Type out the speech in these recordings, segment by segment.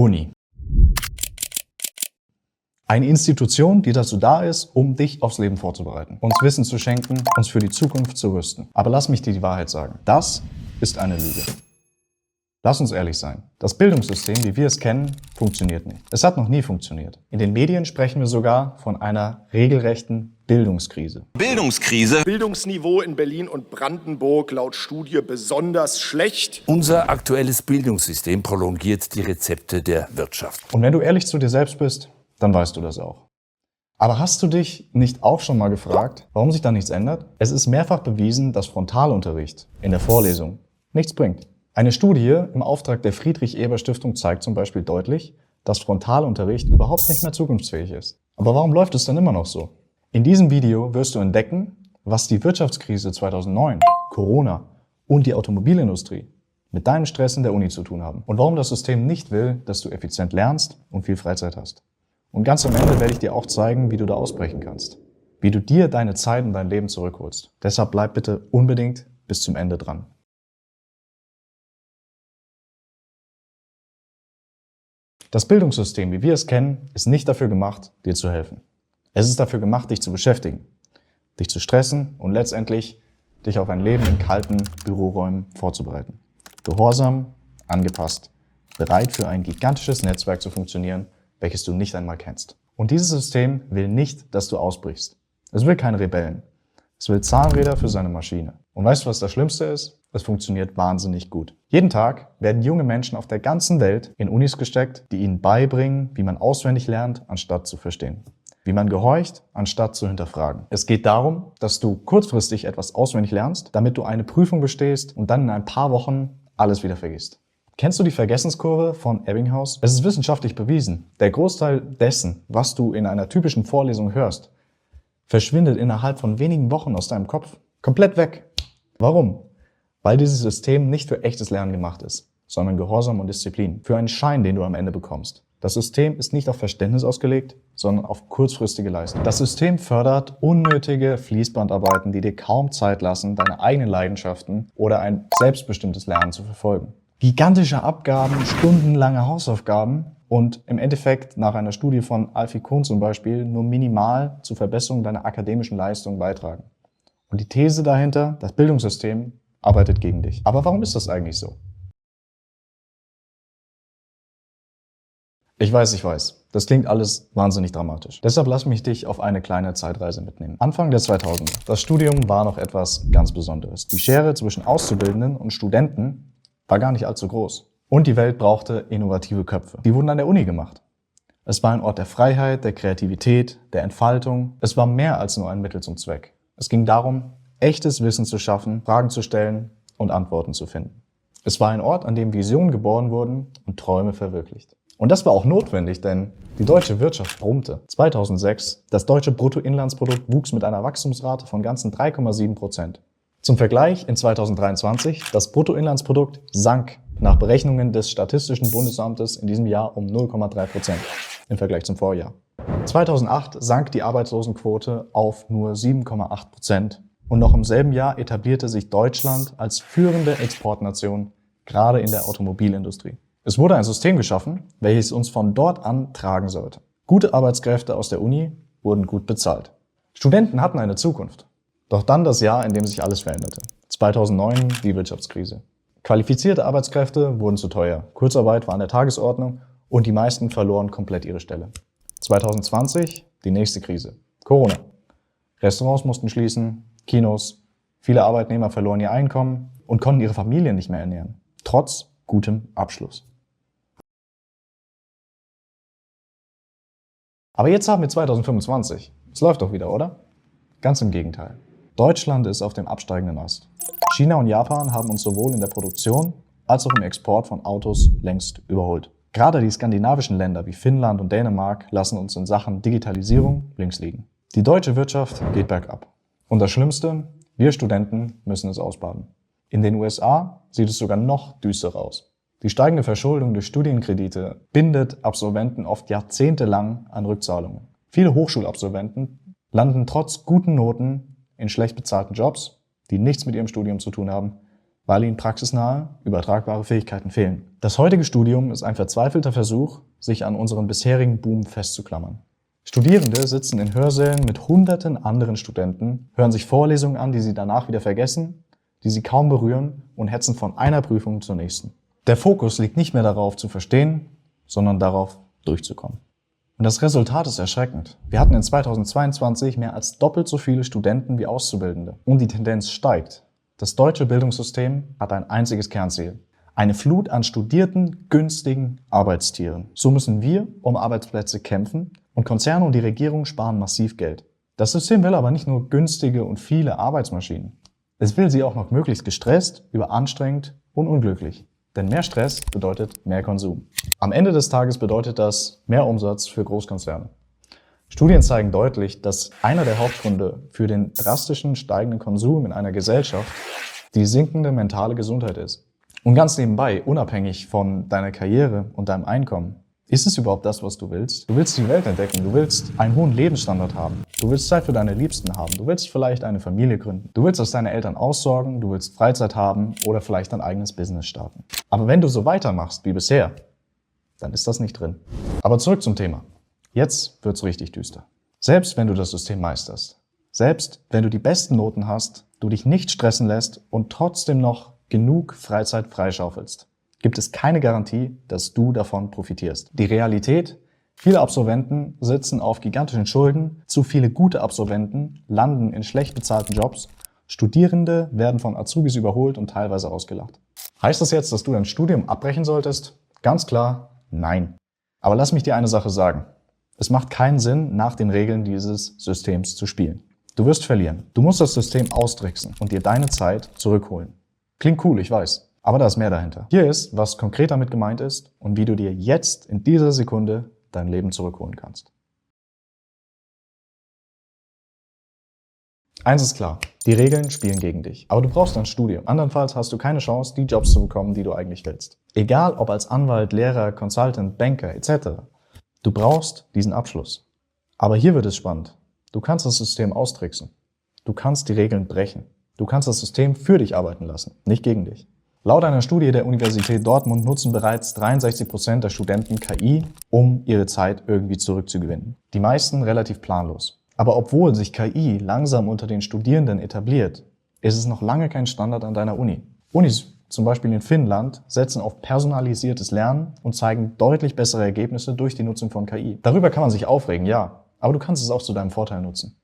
Uni. Eine Institution, die dazu da ist, um dich aufs Leben vorzubereiten, uns Wissen zu schenken, uns für die Zukunft zu rüsten. Aber lass mich dir die Wahrheit sagen. Das ist eine Lüge. Lass uns ehrlich sein. Das Bildungssystem, wie wir es kennen, funktioniert nicht. Es hat noch nie funktioniert. In den Medien sprechen wir sogar von einer regelrechten Bildungskrise. Bildungskrise. Bildungsniveau in Berlin und Brandenburg laut Studie besonders schlecht. Unser aktuelles Bildungssystem prolongiert die Rezepte der Wirtschaft. Und wenn du ehrlich zu dir selbst bist, dann weißt du das auch. Aber hast du dich nicht auch schon mal gefragt, warum sich da nichts ändert? Es ist mehrfach bewiesen, dass Frontalunterricht in der Vorlesung nichts bringt. Eine Studie im Auftrag der Friedrich-Ebert-Stiftung zeigt zum Beispiel deutlich, dass Frontalunterricht überhaupt nicht mehr zukunftsfähig ist. Aber warum läuft es dann immer noch so? In diesem Video wirst du entdecken, was die Wirtschaftskrise 2009, Corona und die Automobilindustrie mit deinem Stress in der Uni zu tun haben und warum das System nicht will, dass du effizient lernst und viel Freizeit hast. Und ganz am Ende werde ich dir auch zeigen, wie du da ausbrechen kannst, wie du dir deine Zeit und dein Leben zurückholst. Deshalb bleib bitte unbedingt bis zum Ende dran. Das Bildungssystem, wie wir es kennen, ist nicht dafür gemacht, dir zu helfen. Es ist dafür gemacht, dich zu beschäftigen, dich zu stressen und letztendlich dich auf ein Leben in kalten Büroräumen vorzubereiten. Gehorsam, angepasst, bereit für ein gigantisches Netzwerk zu funktionieren, welches du nicht einmal kennst. Und dieses System will nicht, dass du ausbrichst. Es will keine Rebellen. Es will Zahnräder für seine Maschine. Und weißt du, was das Schlimmste ist? Es funktioniert wahnsinnig gut. Jeden Tag werden junge Menschen auf der ganzen Welt in Unis gesteckt, die ihnen beibringen, wie man auswendig lernt, anstatt zu verstehen. Wie man gehorcht, anstatt zu hinterfragen. Es geht darum, dass du kurzfristig etwas auswendig lernst, damit du eine Prüfung bestehst und dann in ein paar Wochen alles wieder vergisst. Kennst du die Vergessenskurve von Ebbinghaus? Es ist wissenschaftlich bewiesen. Der Großteil dessen, was du in einer typischen Vorlesung hörst, verschwindet innerhalb von wenigen Wochen aus deinem Kopf. Komplett weg. Warum? Weil dieses System nicht für echtes Lernen gemacht ist, sondern Gehorsam und Disziplin. Für einen Schein, den du am Ende bekommst. Das System ist nicht auf Verständnis ausgelegt, sondern auf kurzfristige Leistung. Das System fördert unnötige Fließbandarbeiten, die dir kaum Zeit lassen, deine eigenen Leidenschaften oder ein selbstbestimmtes Lernen zu verfolgen. Gigantische Abgaben, stundenlange Hausaufgaben und im Endeffekt nach einer Studie von Alfie Kohn zum Beispiel nur minimal zur Verbesserung deiner akademischen Leistung beitragen. Und die These dahinter, das Bildungssystem arbeitet gegen dich. Aber warum ist das eigentlich so? Ich weiß. Das klingt alles wahnsinnig dramatisch. Deshalb lass mich dich auf eine kleine Zeitreise mitnehmen. Anfang der 2000er. Das Studium war noch etwas ganz Besonderes. Die Schere zwischen Auszubildenden und Studenten war gar nicht allzu groß. Und die Welt brauchte innovative Köpfe. Die wurden an der Uni gemacht. Es war ein Ort der Freiheit, der Kreativität, der Entfaltung. Es war mehr als nur ein Mittel zum Zweck. Es ging darum, echtes Wissen zu schaffen, Fragen zu stellen und Antworten zu finden. Es war ein Ort, an dem Visionen geboren wurden und Träume verwirklicht. Und das war auch notwendig, denn die deutsche Wirtschaft brummte. 2006, das deutsche Bruttoinlandsprodukt wuchs mit einer Wachstumsrate von ganzen 3,7%. Zum Vergleich, in 2023, das Bruttoinlandsprodukt sank nach Berechnungen des Statistischen Bundesamtes in diesem Jahr um 0,3% im Vergleich zum Vorjahr. 2008 sank die Arbeitslosenquote auf nur 7,8%. Und noch im selben Jahr etablierte sich Deutschland als führende Exportnation, gerade in der Automobilindustrie. Es wurde ein System geschaffen, welches uns von dort an tragen sollte. Gute Arbeitskräfte aus der Uni wurden gut bezahlt. Studenten hatten eine Zukunft. Doch dann das Jahr, in dem sich alles veränderte. 2009 die Wirtschaftskrise. Qualifizierte Arbeitskräfte wurden zu teuer. Kurzarbeit war an der Tagesordnung und die meisten verloren komplett ihre Stelle. 2020 die nächste Krise. Corona. Restaurants mussten schließen, Kinos. Viele Arbeitnehmer verloren ihr Einkommen und konnten ihre Familien nicht mehr ernähren. Trotz gutem Abschluss. Aber jetzt haben wir 2025. Es läuft doch wieder, oder? Ganz im Gegenteil. Deutschland ist auf dem absteigenden Ast. China und Japan haben uns sowohl in der Produktion als auch im Export von Autos längst überholt. Gerade die skandinavischen Länder wie Finnland und Dänemark lassen uns in Sachen Digitalisierung links liegen. Die deutsche Wirtschaft geht bergab. Und das Schlimmste, wir Studenten müssen es ausbaden. In den USA sieht es sogar noch düsterer aus. Die steigende Verschuldung durch Studienkredite bindet Absolventen oft jahrzehntelang an Rückzahlungen. Viele Hochschulabsolventen landen trotz guten Noten in schlecht bezahlten Jobs, die nichts mit ihrem Studium zu tun haben, weil ihnen praxisnahe, übertragbare Fähigkeiten fehlen. Das heutige Studium ist ein verzweifelter Versuch, sich an unseren bisherigen Boom festzuklammern. Studierende sitzen in Hörsälen mit hunderten anderen Studenten, hören sich Vorlesungen an, die sie danach wieder vergessen, die sie kaum berühren und hetzen von einer Prüfung zur nächsten. Der Fokus liegt nicht mehr darauf zu verstehen, sondern darauf durchzukommen. Und das Resultat ist erschreckend. Wir hatten in 2022 mehr als doppelt so viele Studenten wie Auszubildende. Und die Tendenz steigt. Das deutsche Bildungssystem hat ein einziges Kernziel: eine Flut an studierten, günstigen Arbeitstieren. So müssen wir um Arbeitsplätze kämpfen und Konzerne und die Regierung sparen massiv Geld. Das System will aber nicht nur günstige und viele Arbeitsmaschinen. Es will sie auch noch möglichst gestresst, überanstrengend und unglücklich. Denn mehr Stress bedeutet mehr Konsum. Am Ende des Tages bedeutet das mehr Umsatz für Großkonzerne. Studien zeigen deutlich, dass einer der Hauptgründe für den drastischen steigenden Konsum in einer Gesellschaft die sinkende mentale Gesundheit ist. Und ganz nebenbei, unabhängig von deiner Karriere und deinem Einkommen, ist es überhaupt das, was du willst? Du willst die Welt entdecken, du willst einen hohen Lebensstandard haben, du willst Zeit für deine Liebsten haben, du willst vielleicht eine Familie gründen, du willst, dass deine Eltern aussorgen, du willst Freizeit haben oder vielleicht dein eigenes Business starten. Aber wenn du so weitermachst wie bisher, dann ist das nicht drin. Aber zurück zum Thema. Jetzt wird's richtig düster. Selbst wenn du das System meisterst, selbst wenn du die besten Noten hast, du dich nicht stressen lässt und trotzdem noch genug Freizeit freischaufelst, gibt es keine Garantie, dass du davon profitierst. Die Realität: viele Absolventen sitzen auf gigantischen Schulden, zu viele gute Absolventen landen in schlecht bezahlten Jobs, Studierende werden von Azubis überholt und teilweise ausgelacht. Heißt das jetzt, dass du dein Studium abbrechen solltest? Ganz klar, nein. Aber lass mich dir eine Sache sagen. Es macht keinen Sinn, nach den Regeln dieses Systems zu spielen. Du wirst verlieren. Du musst das System austricksen und dir deine Zeit zurückholen. Klingt cool, ich weiß. Aber da ist mehr dahinter. Hier ist, was konkret damit gemeint ist und wie du dir jetzt in dieser Sekunde dein Leben zurückholen kannst. Eins ist klar: die Regeln spielen gegen dich. Aber du brauchst ein Studium. Andernfalls hast du keine Chance, die Jobs zu bekommen, die du eigentlich willst. Egal ob als Anwalt, Lehrer, Consultant, Banker etc. Du brauchst diesen Abschluss. Aber hier wird es spannend. Du kannst das System austricksen. Du kannst die Regeln brechen. Du kannst das System für dich arbeiten lassen, nicht gegen dich. Laut einer Studie der Universität Dortmund nutzen bereits 63% der Studenten KI, um ihre Zeit irgendwie zurückzugewinnen. Die meisten relativ planlos. Aber obwohl sich KI langsam unter den Studierenden etabliert, ist es noch lange kein Standard an deiner Uni. Unis, zum Beispiel in Finnland, setzen auf personalisiertes Lernen und zeigen deutlich bessere Ergebnisse durch die Nutzung von KI. Darüber kann man sich aufregen, ja, aber du kannst es auch zu deinem Vorteil nutzen.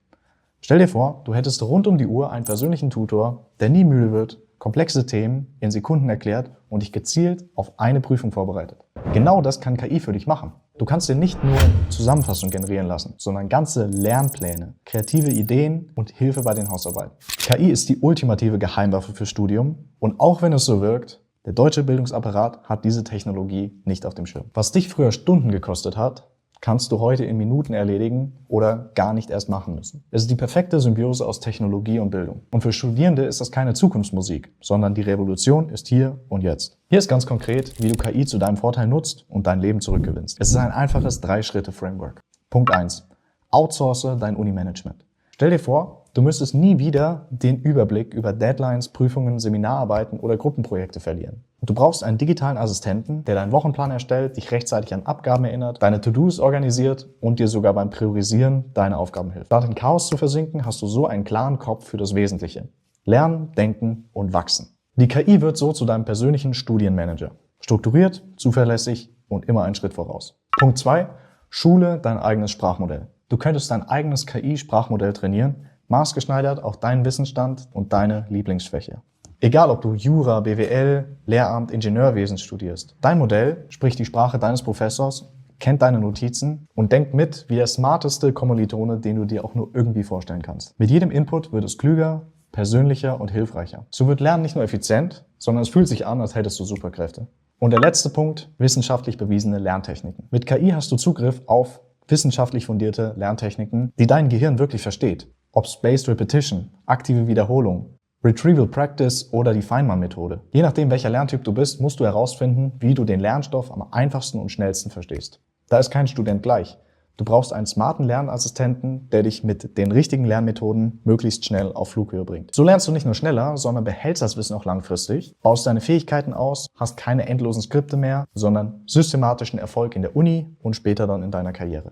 Stell dir vor, du hättest rund um die Uhr einen persönlichen Tutor, der nie müde wird, komplexe Themen in Sekunden erklärt und dich gezielt auf eine Prüfung vorbereitet. Genau das kann KI für dich machen. Du kannst dir nicht nur Zusammenfassungen generieren lassen, sondern ganze Lernpläne, kreative Ideen und Hilfe bei den Hausarbeiten. KI ist die ultimative Geheimwaffe fürs Studium und auch wenn es so wirkt, der deutsche Bildungsapparat hat diese Technologie nicht auf dem Schirm. Was dich früher Stunden gekostet hat, kannst du heute in Minuten erledigen oder gar nicht erst machen müssen. Es ist die perfekte Symbiose aus Technologie und Bildung. Und für Studierende ist das keine Zukunftsmusik, sondern die Revolution ist hier und jetzt. Hier ist ganz konkret, wie du KI zu deinem Vorteil nutzt und dein Leben zurückgewinnst. Es ist ein einfaches 3-Schritte-Framework. Punkt 1. Outsource dein Unimanagement. Stell dir vor, du müsstest nie wieder den Überblick über Deadlines, Prüfungen, Seminararbeiten oder Gruppenprojekte verlieren. Du brauchst einen digitalen Assistenten, der deinen Wochenplan erstellt, dich rechtzeitig an Abgaben erinnert, deine To-Dos organisiert und dir sogar beim Priorisieren deiner Aufgaben hilft. Statt in Chaos zu versinken, hast du so einen klaren Kopf für das Wesentliche. Lernen, denken und wachsen. Die KI wird so zu deinem persönlichen Studienmanager. Strukturiert, zuverlässig und immer einen Schritt voraus. Punkt 2. Schule dein eigenes Sprachmodell. Du könntest dein eigenes KI-Sprachmodell trainieren, maßgeschneidert auf deinen Wissensstand und deine Lieblingsschwäche. Egal, ob du Jura, BWL, Lehramt, Ingenieurwesen studierst. Dein Modell spricht die Sprache deines Professors, kennt deine Notizen und denkt mit wie der smarteste Kommilitone, den du dir auch nur irgendwie vorstellen kannst. Mit jedem Input wird es klüger, persönlicher und hilfreicher. So wird Lernen nicht nur effizient, sondern es fühlt sich an, als hättest du Superkräfte. Und der letzte Punkt: wissenschaftlich bewiesene Lerntechniken. Mit KI hast du Zugriff auf wissenschaftlich fundierte Lerntechniken, die dein Gehirn wirklich versteht. Ob Spaced Repetition, aktive Wiederholung, Retrieval Practice oder die Feynman-Methode. Je nachdem, welcher Lerntyp du bist, musst du herausfinden, wie du den Lernstoff am einfachsten und schnellsten verstehst. Da ist kein Student gleich. Du brauchst einen smarten Lernassistenten, der dich mit den richtigen Lernmethoden möglichst schnell auf Flughöhe bringt. So lernst du nicht nur schneller, sondern behältst das Wissen auch langfristig, baust deine Fähigkeiten aus, hast keine endlosen Skripte mehr, sondern systematischen Erfolg in der Uni und später dann in deiner Karriere.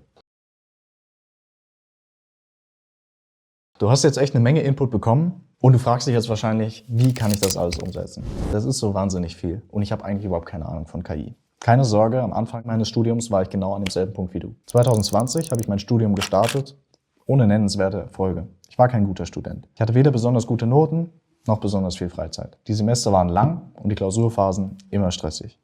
Du hast jetzt echt eine Menge Input bekommen und du fragst dich jetzt wahrscheinlich, wie kann ich das alles umsetzen? Das ist so wahnsinnig viel und ich habe eigentlich überhaupt keine Ahnung von KI. Keine Sorge, am Anfang meines Studiums war ich genau an demselben Punkt wie du. 2020 habe ich mein Studium gestartet, ohne nennenswerte Erfolge. Ich war kein guter Student. Ich hatte weder besonders gute Noten, noch besonders viel Freizeit. Die Semester waren lang und die Klausurphasen immer stressig.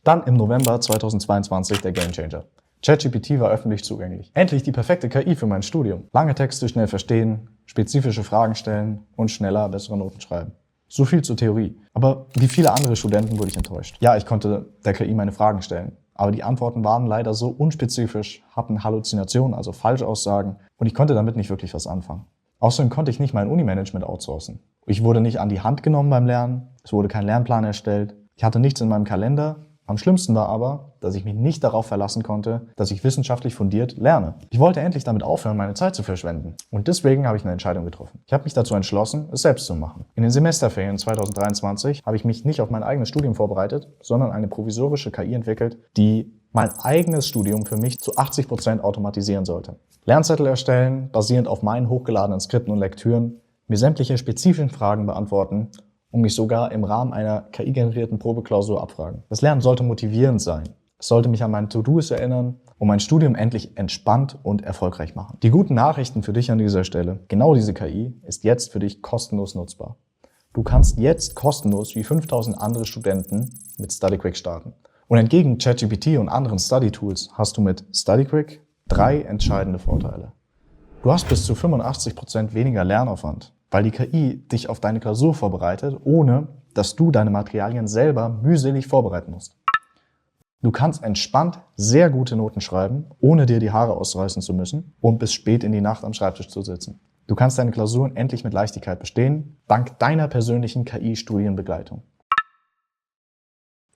Dann im November 2022 der Gamechanger. ChatGPT war öffentlich zugänglich. Endlich die perfekte KI für mein Studium. Lange Texte schnell verstehen, spezifische Fragen stellen und schneller bessere Noten schreiben. So viel zur Theorie. Aber wie viele andere Studenten wurde ich enttäuscht. Ja, ich konnte der KI meine Fragen stellen. Aber die Antworten waren leider so unspezifisch, hatten Halluzinationen, also Falschaussagen. Und ich konnte damit nicht wirklich was anfangen. Außerdem konnte ich nicht mein Unimanagement outsourcen. Ich wurde nicht an die Hand genommen beim Lernen. Es wurde kein Lernplan erstellt. Ich hatte nichts in meinem Kalender. Am schlimmsten war aber, dass ich mich nicht darauf verlassen konnte, dass ich wissenschaftlich fundiert lerne. Ich wollte endlich damit aufhören, meine Zeit zu verschwenden. Und deswegen habe ich eine Entscheidung getroffen. Ich habe mich dazu entschlossen, es selbst zu machen. In den Semesterferien 2023 habe ich mich nicht auf mein eigenes Studium vorbereitet, sondern eine provisorische KI entwickelt, die mein eigenes Studium für mich zu 80% automatisieren sollte. Lernzettel erstellen, basierend auf meinen hochgeladenen Skripten und Lektüren, mir sämtliche spezifischen Fragen beantworten und mich sogar im Rahmen einer KI-generierten Probeklausur abfragen. Das Lernen sollte motivierend sein. Es sollte mich an meine To-Dos erinnern und mein Studium endlich entspannt und erfolgreich machen. Die guten Nachrichten für dich an dieser Stelle: Genau diese KI ist jetzt für dich kostenlos nutzbar. Du kannst jetzt kostenlos wie 5000 andere Studenten mit StudyQuick starten. Und entgegen ChatGPT und anderen Study-Tools hast du mit StudyQuick 3 entscheidende Vorteile. Du hast bis zu 85% weniger Lernaufwand, weil die KI dich auf deine Klausur vorbereitet, ohne dass du deine Materialien selber mühselig vorbereiten musst. Du kannst entspannt sehr gute Noten schreiben, ohne dir die Haare ausreißen zu müssen und bis spät in die Nacht am Schreibtisch zu sitzen. Du kannst deine Klausuren endlich mit Leichtigkeit bestehen, dank deiner persönlichen KI-Studienbegleitung.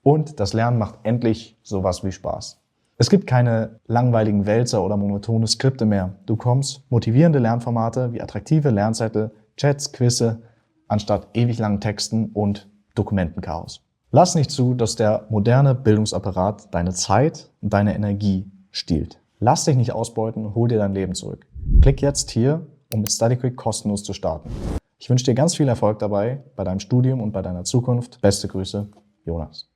Und das Lernen macht endlich sowas wie Spaß. Es gibt keine langweiligen Wälzer oder monotone Skripte mehr. Du bekommst motivierende Lernformate wie attraktive Lernzettel, Chats, Quizze, anstatt ewig langen Texten und Dokumentenchaos. Lass nicht zu, dass der moderne Bildungsapparat deine Zeit und deine Energie stiehlt. Lass dich nicht ausbeuten und hol dir dein Leben zurück. Klick jetzt hier, um mit StudyQuick kostenlos zu starten. Ich wünsche dir ganz viel Erfolg dabei, bei deinem Studium und bei deiner Zukunft. Beste Grüße, Jonas.